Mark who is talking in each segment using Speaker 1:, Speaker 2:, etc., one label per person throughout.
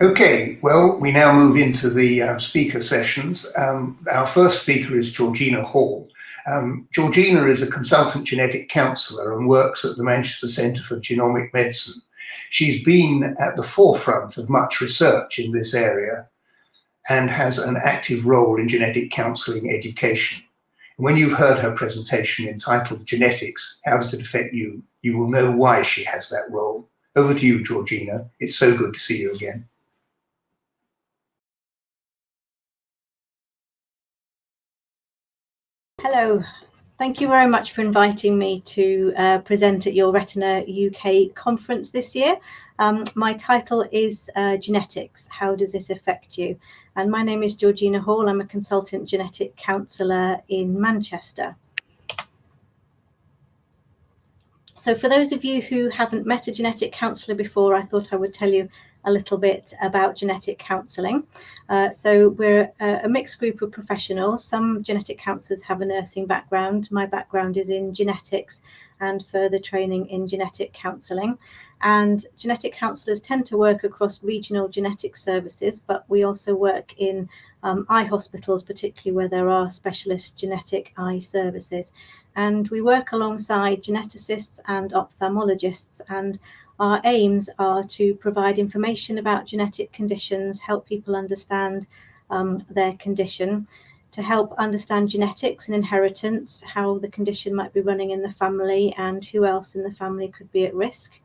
Speaker 1: Okay, well, we now move into the speaker sessions. Our first speaker is Georgina Hall. Georgina is a consultant genetic counsellor and works at the Manchester Centre for Genomic Medicine. She's been at the forefront of much research in this area and has an active role in genetic counselling education. When you've heard her presentation entitled Genetics, How Does It Affect You?, you will know why she has that role. Over to you, Georgina. It's so good to see you again.
Speaker 2: Hello, thank you very much for inviting me to present at your Retina UK conference this year. My title is Genetics, How Does It Affect You? And my name is Georgina Hall. I'm a consultant genetic counsellor in Manchester. So for those of you who haven't met a genetic counsellor before, I thought I would tell you a little bit about genetic counselling. So we're a mixed group of professionals. Some genetic counsellors have a nursing background. My background is in genetics and further training in genetic counselling. And genetic counsellors tend to work across regional genetic services, but we also work in eye hospitals, particularly where there are specialist genetic eye services. And we work alongside geneticists and ophthalmologists, and our aims are to provide information about genetic conditions, help people understand their condition, to help understand genetics and inheritance, how the condition might be running in the family and who else in the family could be at risk.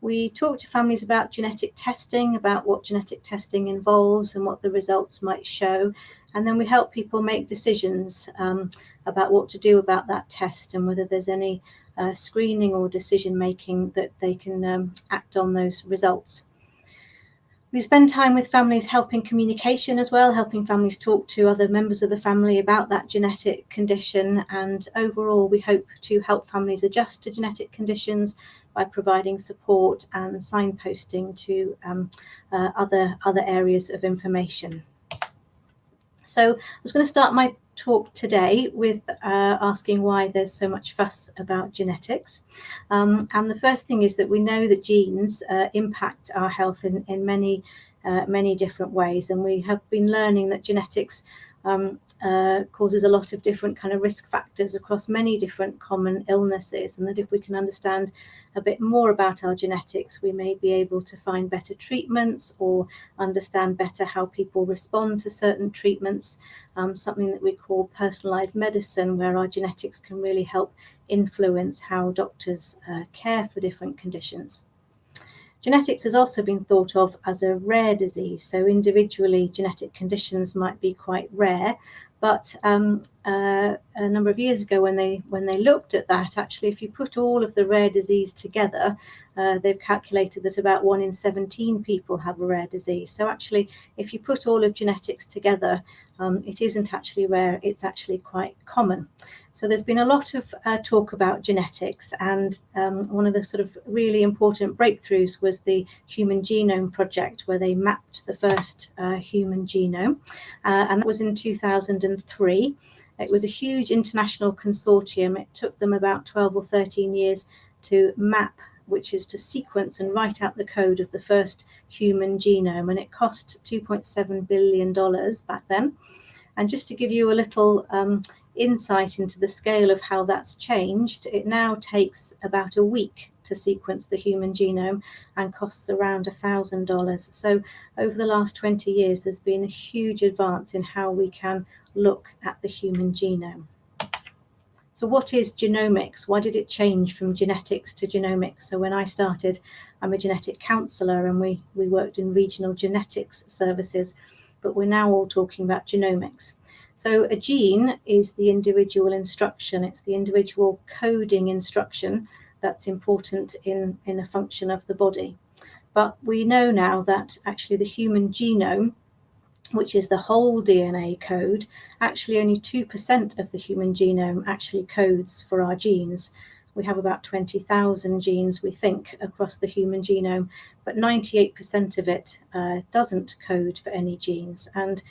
Speaker 2: We talk to families about genetic testing, about what genetic testing involves and what the results might show. And then we help people make decisions about what to do about that test and whether there's any screening or decision making that they can act on those results. We spend time with families helping communication as well, helping families talk to other members of the family about that genetic condition. And overall, we hope to help families adjust to genetic conditions by providing support and signposting to other areas of information. So I was going to start my talk today with asking why there's so much fuss about genetics. And the first thing is that we know that genes impact our health in many different ways. And we have been learning that genetics causes a lot of different kind of risk factors across many different common illnesses, and that if we can understand a bit more about our genetics, we may be able to find better treatments or understand better how people respond to certain treatments, something that we call personalized medicine, where our genetics can really help influence how doctors care for different conditions. Genetics has also been thought of as a rare disease, so individually genetic conditions might be quite rare, but a number of years ago when they looked at that, actually if you put all of the rare disease together, they've calculated that about 1 in 17 people have a rare disease. So actually if you put all of genetics together, it isn't actually rare, it's actually quite common. So there's been a lot of talk about genetics, and one of the sort of really important breakthroughs was the Human Genome Project, where they mapped the first human genome, and that was in 2003. It was a huge international consortium. It took them about 12 or 13 years to map, which is to sequence and write out the code of the first human genome, and it cost $2.7 billion back then. And just to give you a little insight into the scale of how that's changed, it now takes about a week to sequence the human genome and costs around $1,000. So over the last 20 years, there's been a huge advance in how we can look at the human genome. So what is genomics? Why did it change from genetics to genomics? So when I started, I'm a genetic counsellor, and we worked in regional genetics services, but we're now all talking about genomics. So a gene is the individual instruction. It's the individual coding instruction that's important in a function of the body. But we know now that actually the human genome, which is the whole DNA code, actually only 2% of the human genome actually codes for our genes. We have about 20,000 genes, we think, across the human genome, but 98% of it doesn't code for any genes. And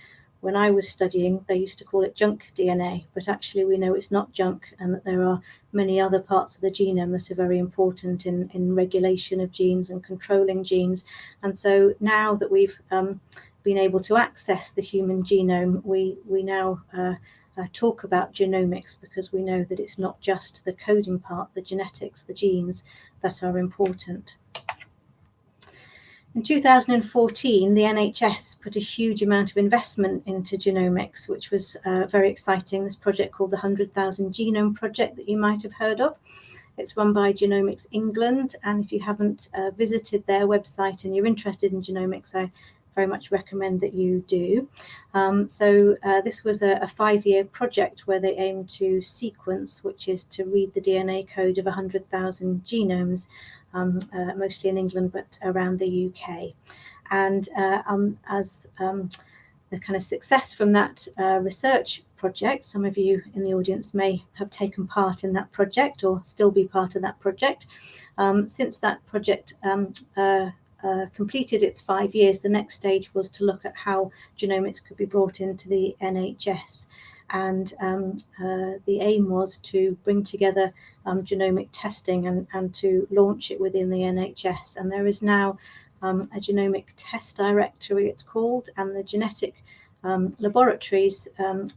Speaker 2: when I was studying, they used to call it junk DNA, but actually we know it's not junk, and that there are many other parts of the genome that are very important in regulation of genes and controlling genes. And so now that we've been able to access the human genome, we now talk about genomics, because we know that it's not just the coding part, the genetics, the genes that are important. In 2014, the NHS put a huge amount of investment into genomics, which was very exciting. This project called the 100,000 Genome Project that you might have heard of. It's run by Genomics England, and if you haven't visited their website and you're interested in genomics, I very much recommend that you do. This was a 5-year project where they aimed to sequence, which is to read the DNA code of 100,000 genomes, mostly in England, but around the UK. And as the kind of success from that research project, some of you in the audience may have taken part in that project or still be part of that project. Since that project completed its 5 years, the next stage was to look at how genomics could be brought into the NHS. And the aim was to bring together genomic testing and to launch it within the NHS. And there is now a genomic test directory, it's called, and the genetic laboratories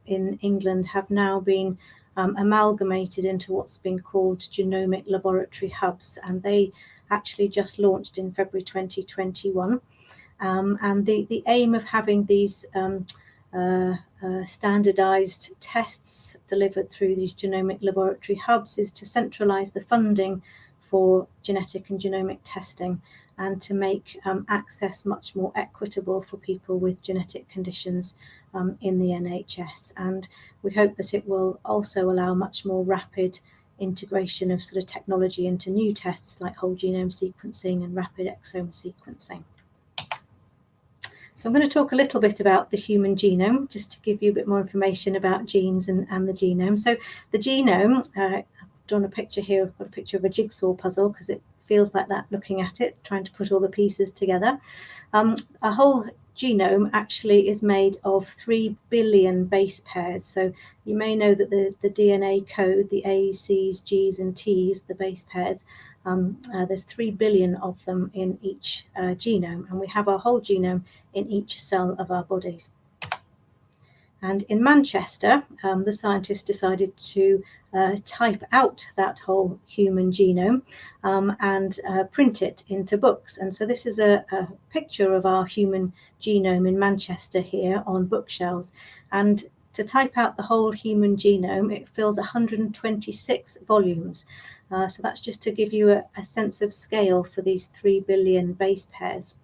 Speaker 2: in England have now been amalgamated into what's been called genomic laboratory hubs, and they actually just launched in February 2021. And the aim of having these standardized tests delivered through these genomic laboratory hubs is to centralize the funding for genetic and genomic testing, and to make access much more equitable for people with genetic conditions in the NHS. And we hope that it will also allow much more rapid integration of sort of technology into new tests like whole genome sequencing and rapid exome sequencing. So I'm going to talk a little bit about the human genome, just to give you a bit more information about genes and the genome. So the genome, I've drawn a picture here, I've got a picture of a jigsaw puzzle because it feels like that looking at it, trying to put all the pieces together. A whole genome actually is made of 3 billion base pairs. So you may know that the DNA code, the A's, C's, G's and T's, the base pairs, there's 3 billion of them in each genome, and we have our whole genome in each cell of our bodies. And in Manchester, the scientists decided to type out that whole human genome and print it into books. And so this is a picture of our human genome in Manchester here on bookshelves. And to type out the whole human genome, it fills 126 volumes. So that's just to give you a sense of scale for these 3 billion base pairs.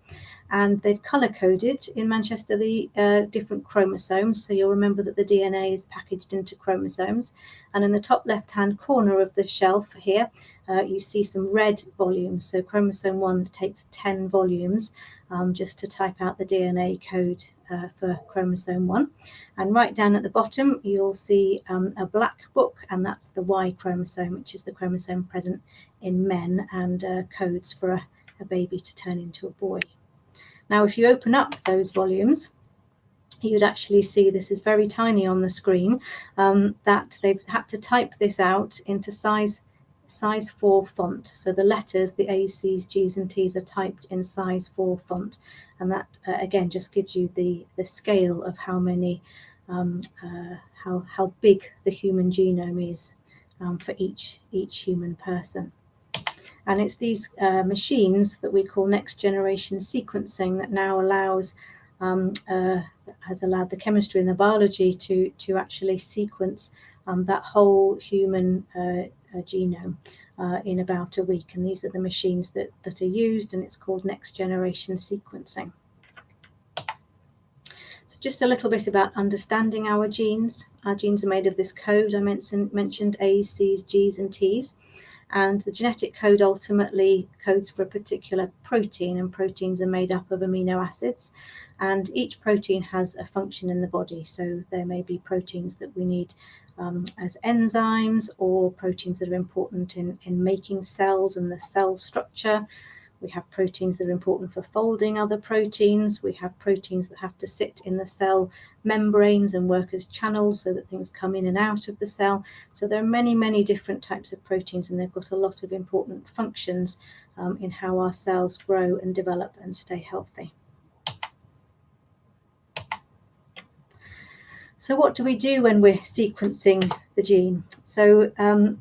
Speaker 2: And they've color-coded in Manchester the different chromosomes. So you'll remember that the DNA is packaged into chromosomes. And in the top left-hand corner of the shelf here, you see some red volumes. So chromosome 1 takes 10 volumes just to type out the DNA code for chromosome 1. And right down at the bottom, you'll see a black book, and that's the Y chromosome, which is the chromosome present in men and codes for a baby to turn into a boy. Now, if you open up those volumes, you'd actually see, this is very tiny on the screen, that they've had to type this out into size 4 font. So the letters, the A's, C's, G's and T's are typed in size 4 font. And that, again, just gives you the scale of how many, how big the human genome is for each human person. And it's these machines that we call next generation sequencing that now allows, has allowed the chemistry and the biology to actually sequence that whole human genome in about a week. And these are the machines that are used, and it's called next generation sequencing. So just a little bit about understanding our genes. Our genes are made of this code I mentioned, A's, C's, G's and T's. And the genetic code ultimately codes for a particular protein, and proteins are made up of amino acids. And each protein has a function in the body. So there may be proteins that we need as enzymes, or proteins that are important in making cells and the cell structure, We have proteins that are important for folding other proteins. We have proteins that have to sit in the cell membranes and work as channels so that things come in and out of the cell. So there are many, many different types of proteins, and they've got a lot of important functions in how our cells grow and develop and stay healthy. So what do we do when we're sequencing the gene? So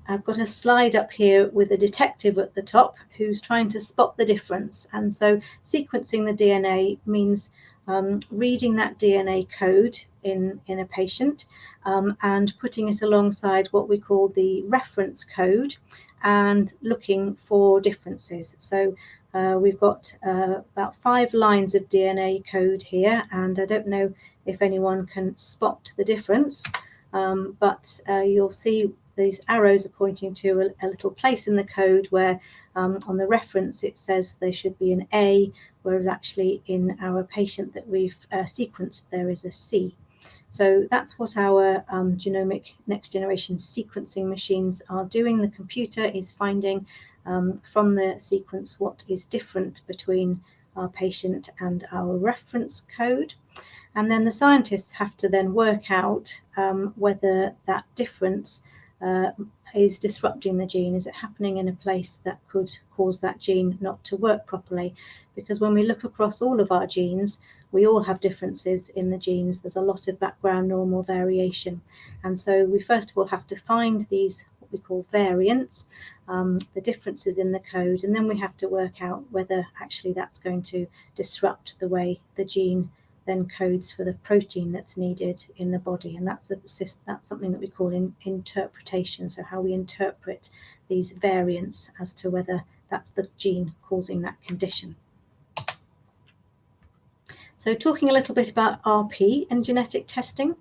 Speaker 2: I've got a slide up here with a detective at the top who's trying to spot the difference. And so sequencing the DNA means reading that DNA code in a patient and putting it alongside what we call the reference code and looking for differences. So we've got about 5 lines of DNA code here, and I don't know if anyone can spot the difference, but you'll see these arrows are pointing to a little place in the code where on the reference it says there should be an A, whereas actually in our patient that we've sequenced there is a C. So that's what our genomic next generation sequencing machines are doing. The computer is finding from the sequence what is different between our patient and our reference code. And then the scientists have to then work out whether that difference is disrupting the gene. Is it happening in a place that could cause that gene not to work properly? Because when we look across all of our genes, we all have differences in the genes. There's a lot of background normal variation. And so we first of all have to find these, what we call variants, the differences in the code, and then we have to work out whether actually that's going to disrupt the way the gene then codes for the protein that's needed in the body. And that's something that we call interpretation, so how we interpret these variants as to whether that's the gene causing that condition. So talking a little bit about RP and genetic testing.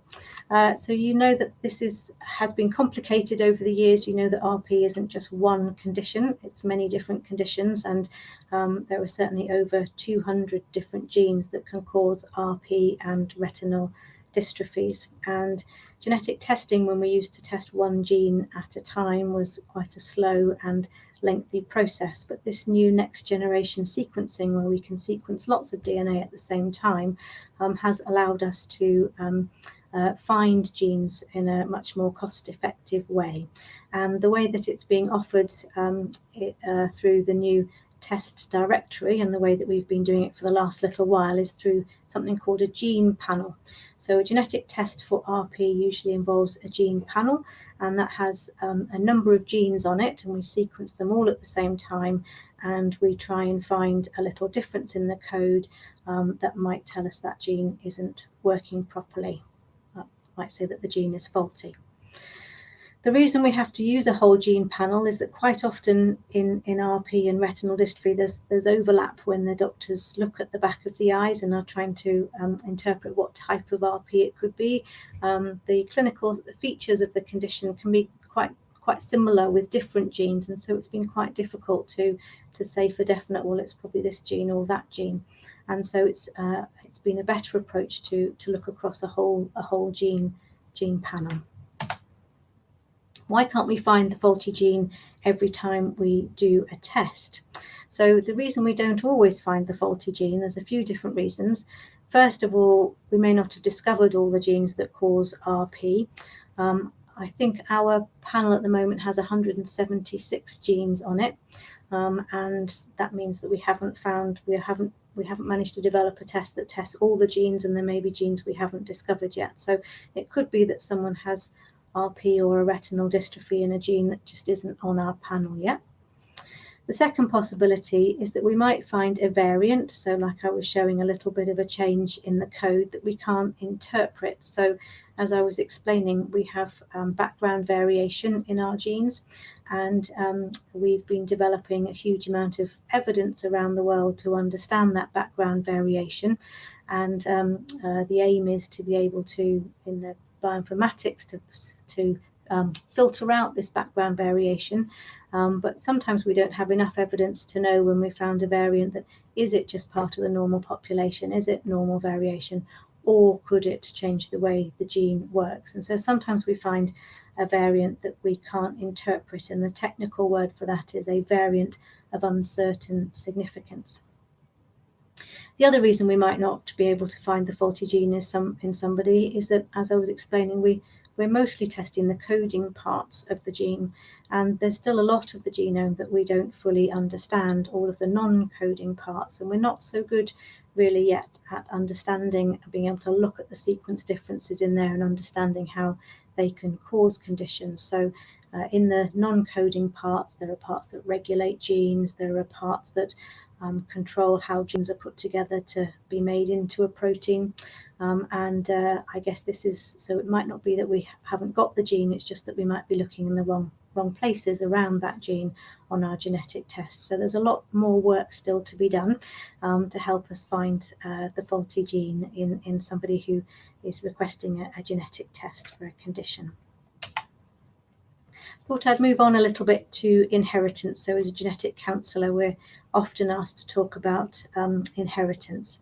Speaker 2: So you know that this has been complicated over the years. You know that RP isn't just one condition, it's many different conditions, and there are certainly over 200 different genes that can cause RP and retinal dystrophies. And genetic testing, when we used to test one gene at a time, was quite a slow and lengthy process. But this new next generation sequencing, where we can sequence lots of DNA at the same time, has allowed us to find genes in a much more cost-effective way. And the way that it's being offered through the new test directory, and the way that we've been doing it for the last little while, is through something called a gene panel. So a genetic test for RP usually involves a gene panel, and that has a number of genes on it, and we sequence them all at the same time, and we try and find a little difference in the code that might tell us that gene isn't working properly. Might say that the gene is faulty. The reason we have to use a whole gene panel is that quite often in RP and retinal dystrophy there's overlap when the doctors look at the back of the eyes and are trying to interpret what type of RP it could be. The clinical features of the condition can be quite similar with different genes, and so it's been quite difficult to say for definite, well, it's probably this gene or that gene. And so it's been a better approach to look across a whole gene panel. Why can't we find the faulty gene every time we do a test? So the reason we don't always find the faulty gene, there's a few different reasons. First of all, we may not have discovered all the genes that cause RP. I think our panel at the moment has 176 genes on it, and that means that we haven't managed to develop a test that tests all the genes, and there may be genes we haven't discovered yet. So it could be that someone has RP or a retinal dystrophy in a gene that just isn't on our panel yet. The second possibility is that we might find a variant, so like I was showing, a little bit of a change in the code that we can't interpret. So as I was explaining, we have background variation in our genes, and we've been developing a huge amount of evidence around the world to understand that background variation. And the aim is to be able to, in the bioinformatics, to filter out this background variation, but sometimes we don't have enough evidence to know when we found a variant that is it just part of the normal population, is it normal variation, or could it change the way the gene works? And so sometimes we find a variant that we can't interpret, and the technical word for that is a variant of uncertain significance. The other reason we might not be able to find the faulty gene in somebody is that, as I was explaining, we're mostly testing the coding parts of the gene, and there's still a lot of the genome that we don't fully understand, all of the non-coding parts, and we're not so good really yet at understanding and being able to look at the sequence differences in there and understanding how they can cause conditions. So in the non-coding parts, there are parts that regulate genes, there are parts that control how genes are put together to be made into a protein. I guess this is, so it might not be that we haven't got the gene, it's just that we might be looking in the wrong places around that gene on our genetic tests. So there's a lot more work still to be done to help us find the faulty gene in somebody who is requesting a genetic test for a condition. Thought I'd move on a little bit to inheritance. So as a genetic counsellor, we're often asked to talk about inheritance.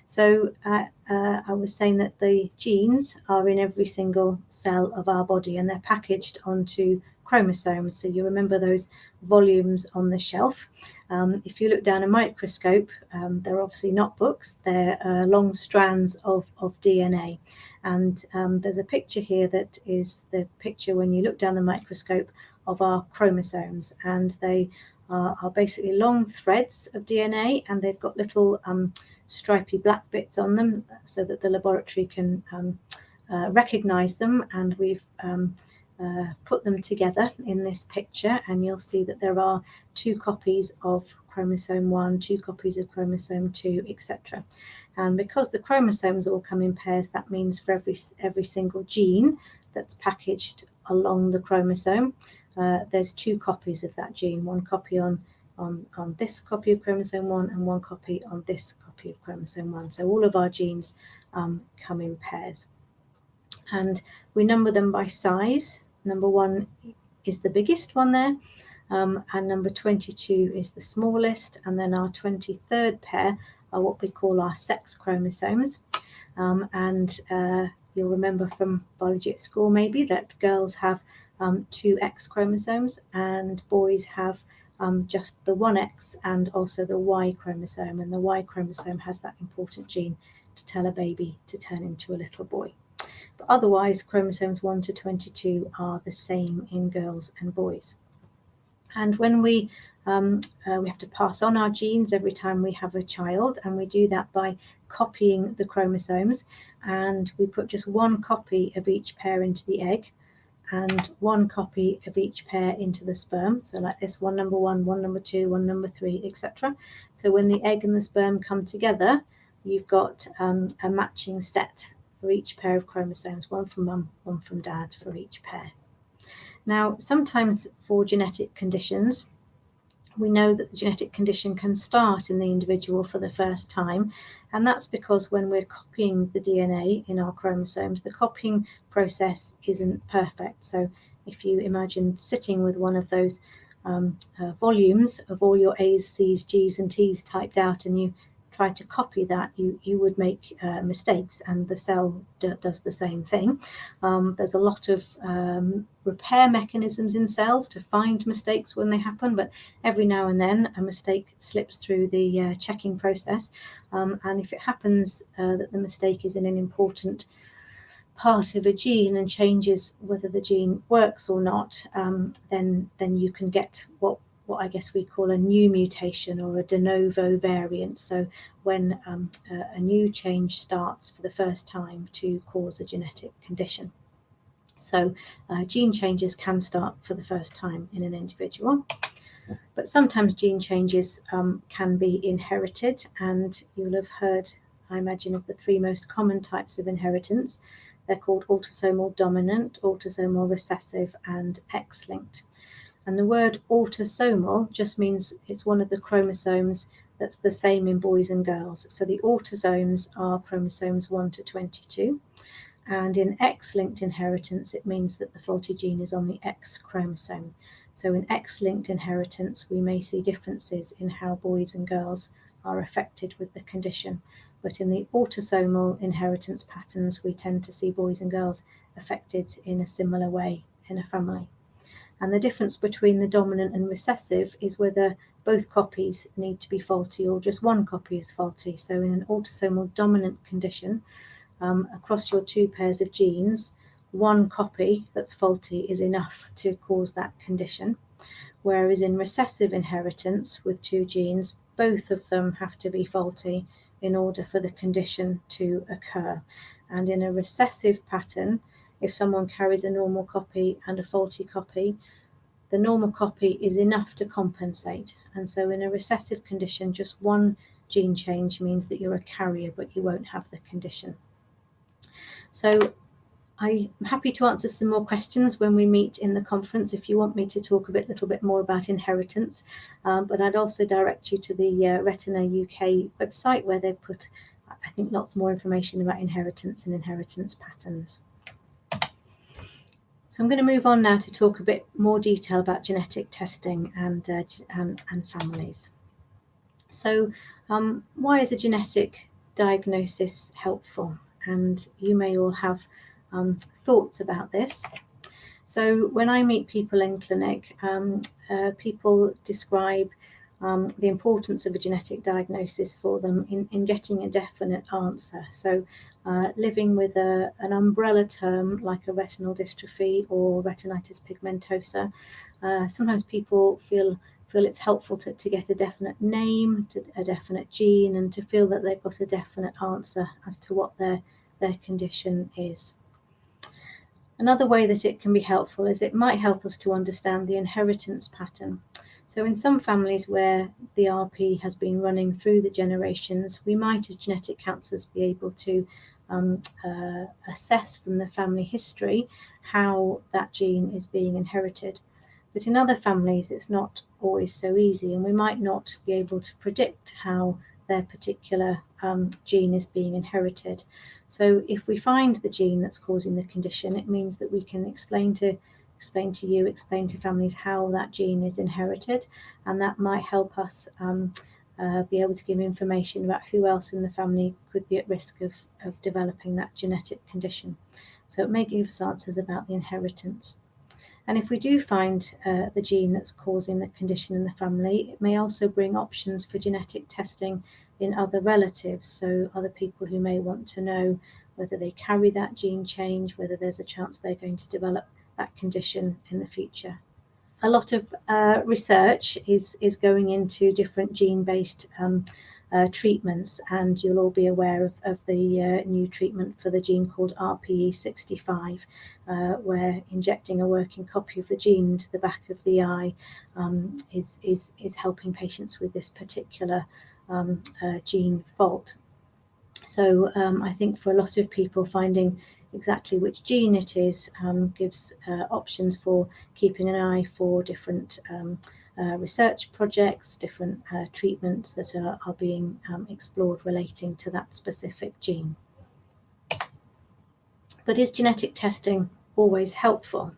Speaker 2: So I was saying that the genes are in every single cell of our body, and they're packaged onto chromosomes. So you remember those volumes on the shelf. If you look down a microscope, they're obviously not books, they're long strands of DNA. And there's a picture here that is the picture when you look down the microscope of our chromosomes, and they are basically long threads of DNA, and they've got little stripy black bits on them so that the laboratory can recognize them. And we've put them together in this picture, and you'll see that there are 2 copies of chromosome 1, 2 copies of chromosome 2, etc. And because the chromosomes all come in pairs, that means for every single gene that's packaged along the chromosome, there's 2 copies of that gene, 1 copy on this copy of chromosome 1 and 1 copy on this copy of chromosome 1. So all of our genes come in pairs. And we number them by size. Number 1 is the biggest one there, and number 22 is the smallest, and then our 23rd pair are what we call our sex chromosomes. You'll remember from biology at school maybe that girls have 2 X chromosomes and boys have just the 1 X and also the Y chromosome, and the Y chromosome has that important gene to tell a baby to turn into a little boy. But otherwise, chromosomes 1 to 22 are the same in girls and boys. And when we have to pass on our genes every time we have a child, and we do that by copying the chromosomes, and we put just 1 copy of each pair into the egg and 1 copy of each pair into the sperm. So like this, 1 number 1, 1 number 2, 1 number 3, etc. So when the egg and the sperm come together, you've got a matching set for each pair of chromosomes, 1 from mum, 1 from dad for each pair. Now, sometimes for genetic conditions, we know that the genetic condition can start in the individual for the first time, and that's because when we're copying the DNA in our chromosomes, the copying process isn't perfect. So if you imagine sitting with one of those volumes of all your A's, C's, G's and T's typed out, and you try to copy that, you would make mistakes, and the cell does the same thing. There's a lot of repair mechanisms in cells to find mistakes when they happen, but every now and then a mistake slips through the checking process, and if it happens that the mistake is in an important part of a gene and changes whether the gene works or not, then you can get what I guess we call a new mutation or a de novo variant. So when a new change starts for the first time to cause a genetic condition. So gene changes can start for the first time in an individual, but sometimes gene changes can be inherited, and you'll have heard, I imagine, of the 3 most common types of inheritance. They're called autosomal dominant, autosomal recessive, and X-linked. And the word autosomal just means it's one of the chromosomes that's the same in boys and girls. So the autosomes are chromosomes 1 to 22. And in X-linked inheritance, it means that the faulty gene is on the X chromosome. So in X-linked inheritance, we may see differences in how boys and girls are affected with the condition. but in the autosomal inheritance patterns, we tend to see boys and girls affected in a similar way in a family. And the difference between the dominant and recessive is whether both copies need to be faulty or just one copy is faulty. So in an autosomal dominant condition, across your two pairs of genes, one copy that's faulty is enough to cause that condition. Whereas in recessive inheritance with two genes, both of them have to be faulty in order for the condition to occur. And in a recessive pattern, if someone carries a normal copy and a faulty copy, the normal copy is enough to compensate. And so in a recessive condition, just one gene change means that you're a carrier, but you won't have the condition. So I'm happy to answer some more questions when we meet in the conference if you want me to talk a little bit more about inheritance, but I'd also direct you to the Retina UK website where they've put, I think, lots more information about inheritance and inheritance patterns. So I'm going to move on now to talk a bit more detail about genetic testing and families. So why is a genetic diagnosis helpful? And you may all have thoughts about this. So when I meet people in clinic, people describe the importance of a genetic diagnosis for them in getting a definite answer. So living with an umbrella term like a retinal dystrophy or retinitis pigmentosa, sometimes people feel it's helpful to get a definite name, a definite gene, and to feel that they've got a definite answer as to what their condition is. Another way that it can be helpful is it might help us to understand the inheritance pattern. So in some families where the RP has been running through the generations, we might as genetic counsellors be able to assess from the family history how that gene is being inherited. But in other families, it's not always so easy, and we might not be able to predict how their particular gene is being inherited. So if we find the gene that's causing the condition, it means that we can explain to families how that gene is inherited, and that might help us be able to give information about who else in the family could be at risk of developing that genetic condition. So it may give us answers about the inheritance. And if we do find the gene that's causing the condition in the family, it may also bring options for genetic testing in other relatives, so other people who may want to know whether they carry that gene change, whether there's a chance they're going to develop that condition in the future. A lot of research is going into different gene-based treatments, and you'll all be aware of the new treatment for the gene called RPE65, where injecting a working copy of the gene into the back of the eye is helping patients with this particular gene fault. So I think for a lot of people, finding exactly which gene it is gives options for keeping an eye for different research projects, different treatments that are being explored relating to that specific gene. But is genetic testing always helpful?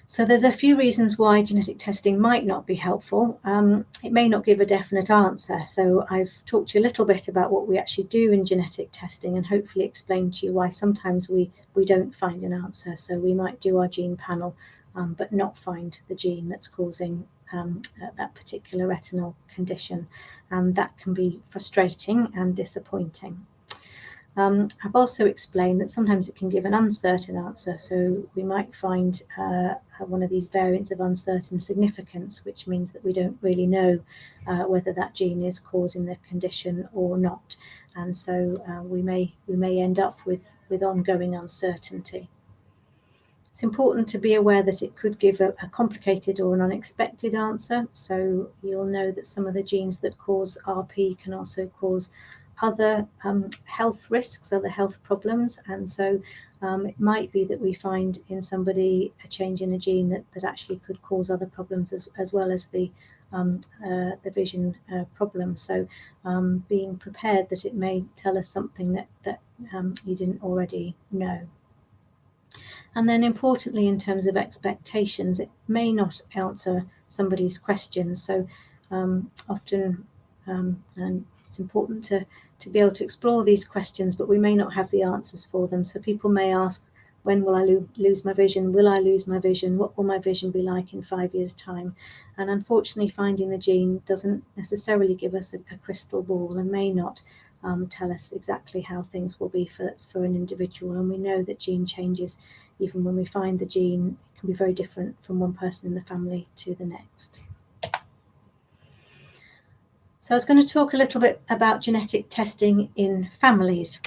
Speaker 2: So there's a few reasons why genetic testing might not be helpful. It may not give a definite answer. So I've talked to you a little bit about what we actually do in genetic testing, and hopefully explained to you why sometimes we don't find an answer. So we might do our gene panel, but not find the gene that's causing that particular retinal condition. And that can be frustrating and disappointing. I've also explained that sometimes it can give an uncertain answer. So we might find one of these variants of uncertain significance, which means that we don't really know whether that gene is causing the condition or not. And so we may end up with ongoing uncertainty. It's important to be aware that it could give a complicated or an unexpected answer. So you'll know that some of the genes that cause RP can also cause other health risks, other health problems, and so it might be that we find in somebody a change in a gene that actually could cause other problems as well as the vision problem. So being prepared that it may tell us something that you didn't already know. And then importantly, in terms of expectations, it may not answer somebody's questions. So often, and it's important to be able to explore these questions, but we may not have the answers for them. So people may ask, when will I lose my vision? Will I lose my vision? What will my vision be like in 5 years' time? And unfortunately, finding the gene doesn't necessarily give us a crystal ball, and may not tell us exactly how things will be for an individual. And we know that gene changes, even when we find the gene, it can be very different from one person in the family to the next. So I was going to talk a little bit about genetic testing in families.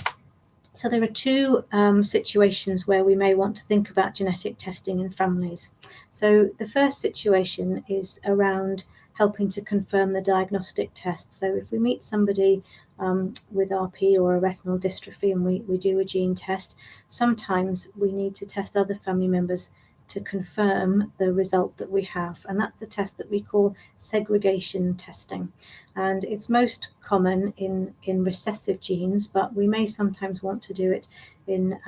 Speaker 2: So there are two situations where we may want to think about genetic testing in families. So the first situation is around helping to confirm the diagnostic test. So if we meet somebody with RP or a retinal dystrophy and we do a gene test, sometimes we need to test other family members to confirm the result that we have, and that's a test that we call segregation testing. And it's most common in recessive genes, but we may sometimes want to do it in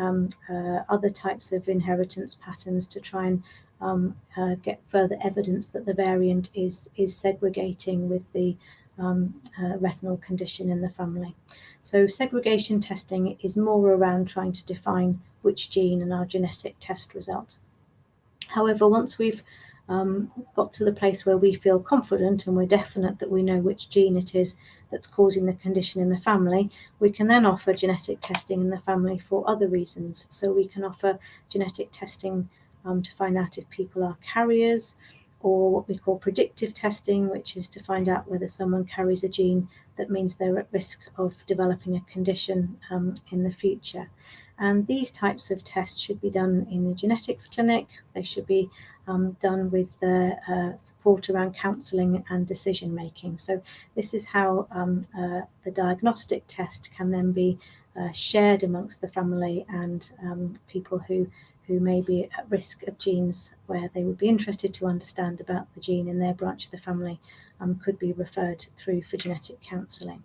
Speaker 2: other types of inheritance patterns to try and get further evidence that the variant is segregating with the retinal condition in the family. So segregation testing is more around trying to define which gene in our genetic test result. However, once we've got to the place where we feel confident and we're definite that we know which gene it is that's causing the condition in the family, we can then offer genetic testing in the family for other reasons. So we can offer genetic testing to find out if people are carriers, or what we call predictive testing, which is to find out whether someone carries a gene that means they're at risk of developing a condition in the future. And these types of tests should be done in a genetics clinic. They should be done with support around counselling and decision making. So this is how the diagnostic test can then be shared amongst the family and people who may be at risk of genes where they would be interested to understand about the gene in their branch of the family could be referred through for genetic counselling.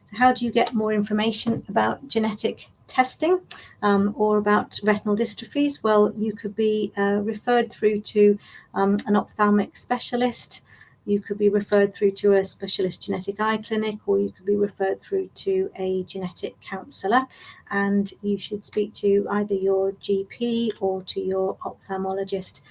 Speaker 2: So how do you get more information about genetic testing or about retinal dystrophies? Well, you could be referred through to an ophthalmic specialist. You could be referred through to a specialist genetic eye clinic, or you could be referred through to a genetic counsellor, and you should speak to either your GP or to your ophthalmologist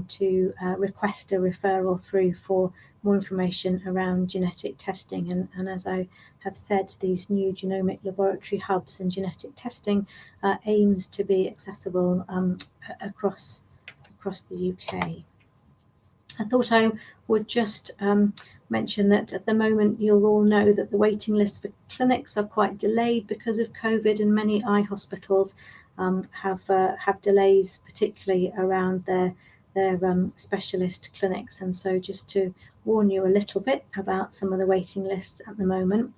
Speaker 2: to request a referral through for more information around genetic testing. And as I have said, these new genomic laboratory hubs and genetic testing aims to be accessible across the UK. I thought I would just mention that at the moment you'll all know that the waiting lists for clinics are quite delayed because of COVID, and many eye hospitals have delays, particularly around their specialist clinics. And so just to warn you a little bit about some of the waiting lists at the moment.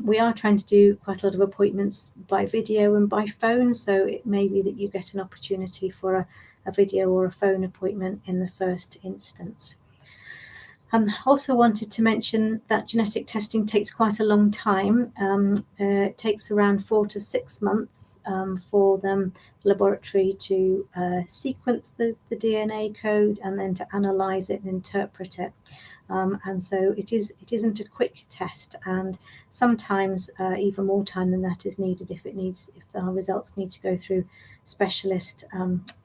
Speaker 2: We are trying to do quite a lot of appointments by video and by phone, so it may be that you get an opportunity for a video or a phone appointment in the first instance. I also wanted to mention that genetic testing takes quite a long time. It takes around 4 to 6 months for the laboratory to sequence the DNA code and then to analyse it and interpret it. And so it isn't a quick test, and sometimes even more time than that is needed if our results need to go through specialist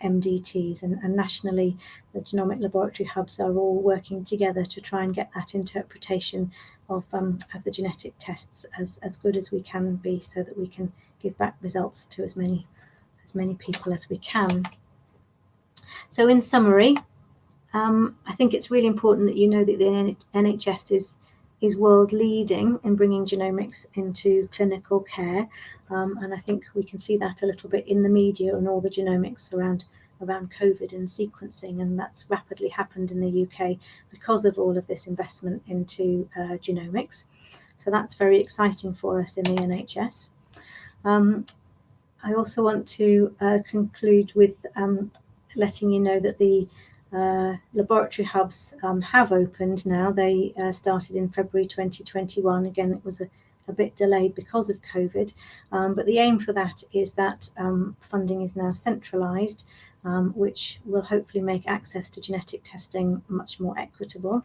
Speaker 2: MDTs, and nationally the genomic laboratory hubs are all working together to try and get that interpretation of the genetic tests as good as we can be, so that we can give back results to as many people as we can. So in summary, I think it's really important that you know that the NHS is world leading in bringing genomics into clinical care, and I think we can see that a little bit in the media and all the genomics around COVID and sequencing, and that's rapidly happened in the UK because of all of this investment into genomics. So that's very exciting for us in the NHS. I also want to conclude with letting you know that the laboratory hubs have opened now. They started in February 2021. Again, it was a bit delayed because of COVID, but the aim for that is that funding is now centralised, which will hopefully make access to genetic testing much more equitable.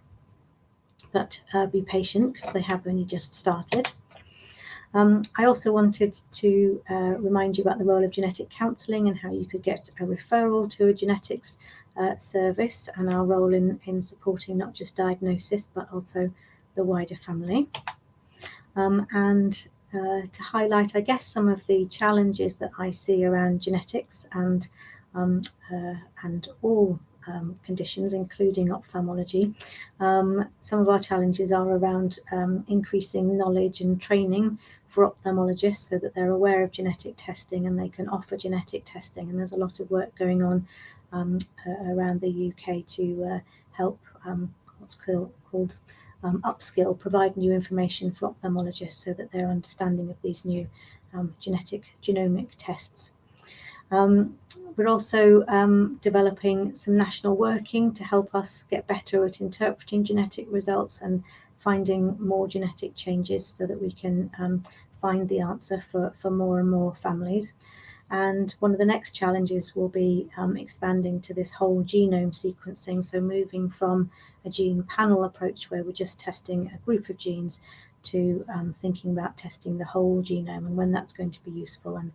Speaker 2: but be patient because they have only just started. I also wanted to remind you about the role of genetic counselling and how you could get a referral to a genetics service, and our role in supporting not just diagnosis but also the wider family. And to highlight, I guess, some of the challenges that I see around genetics and all conditions, including ophthalmology. Some of our challenges are around increasing knowledge and training for ophthalmologists so that they're aware of genetic testing and they can offer genetic testing. And there's a lot of work going on around the UK to help what's called upskill, provide new information for ophthalmologists so that they're understanding of these new genomic tests. We're also developing some national working to help us get better at interpreting genetic results and finding more genetic changes so that we can find the answer for more and more families. And one of the next challenges will be expanding to this whole genome sequencing, so moving from a gene panel approach where we're just testing a group of genes to thinking about testing the whole genome and when that's going to be useful and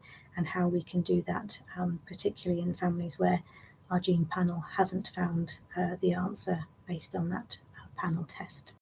Speaker 2: how we can do that, particularly in families where our gene panel hasn't found the answer based on that panel test.